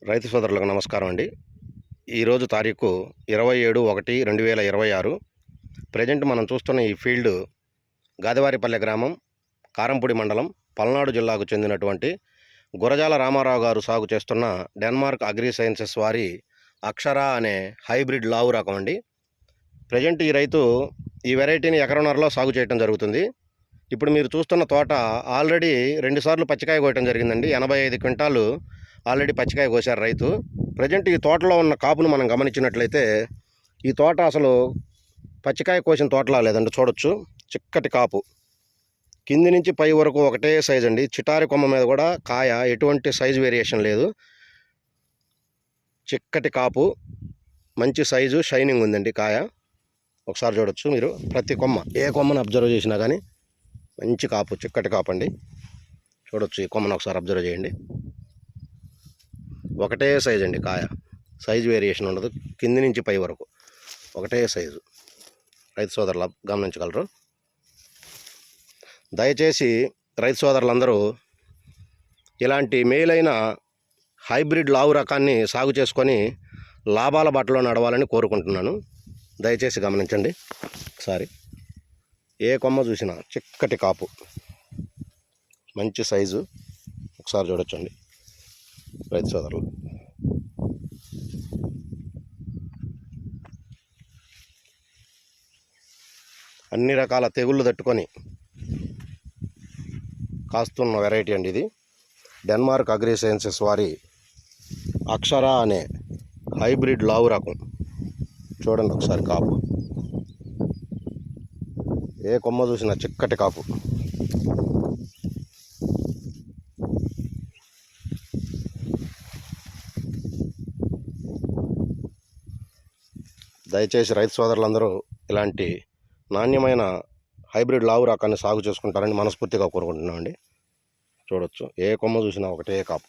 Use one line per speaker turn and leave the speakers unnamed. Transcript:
రైతు సోదరులకు నమస్కారం అండి. ఈరోజు తారీఖు 27/1/2026. ప్రజెంట్ మనం చూస్తున్న ఈ ఫీల్డ్ గాదివారిపల్లె గ్రామం, కారంపూడి మండలం, పల్నాడు జిల్లాకు చెందినటువంటి గురజాల రామారావు గారు సాగు చేస్తున్న డెన్మార్క్ అగ్రి సైన్సెస్ వారి అక్షర అనే హైబ్రిడ్ లావు రకం అండి. ప్రజెంట్ ఈ రైతు ఈ వెరైటీని ఎకరన్నరలో సాగు చేయడం జరుగుతుంది. ఇప్పుడు మీరు చూస్తున్న తోట ఆల్రెడీ 2 సార్లు పచ్చికాయ కోయటం జరిగిందండి. 85 క్వింటాలు ఆల్రెడీ పచ్చికాయ కోసారు రైతు. ప్రజెంట్ ఈ తోటలో ఉన్న కాపును మనం గమనించినట్లయితే ఈ తోట అసలు పచ్చికాయ కోసిన తోటలా లేదండి. చూడొచ్చు, చిక్కటి కాపు, కింది నుంచి పై వరకు ఒకటే సైజు అండి. చిటారి కొమ్మ మీద కూడా కాయ ఎటువంటి సైజు వేరియేషన్ లేదు. చిక్కటి కాపు, మంచి సైజు, షైనింగ్ ఉందండి కాయ. ఒకసారి చూడొచ్చు మీరు, ప్రతి కొమ్మ ఏ కొమ్మను అబ్జర్వ్ చేసినా కానీ మంచి కాపు, చిక్కటి కాపు అండి. చూడొచ్చు, ఈ కొమ్మను ఒకసారి అబ్జర్వ్ చేయండి. ఒకటే సైజు అండి కాయ, సైజు వేరియేషన్ ఉండదు. కింది నుంచి పై వరకు ఒకటే సైజు. రైతు సోదరులు గమనించగలరు. దయచేసి రైతు సోదరులందరూ ఇలాంటి మేలైన హైబ్రిడ్ లావు రకాన్ని సాగు చేసుకొని లాభాల బాటలో నడవాలని కోరుకుంటున్నాను. దయచేసి గమనించండి. ఒకసారి ఏ కొమ్మ చూసినా చిక్కటి కాపు, మంచి సైజు. ఒకసారి చూడొచ్చండి రైతు సోదరులు. అన్ని రకాల తెగుళ్ళు తట్టుకొని కాస్తున్న వెరైటీ అండి ఇది. డెన్మార్క్ అగ్రి సైన్సెస్ వారి అక్షర అనే హైబ్రిడ్ లావు రకం. చూడండి ఒకసారి కాపు, ఏ కొమ్మ చూసినా చిక్కటి కాపు. దయచేసి రైతు సోదరులందరూ ఇలాంటి నాణ్యమైన హైబ్రిడ్ లావు రకాన్ని సాగు చేసుకుంటారని మనస్ఫూర్తిగా కోరుకుంటున్నామండి. చూడొచ్చు, ఏ కొమ్మ చూసినా ఒకటే కాపు.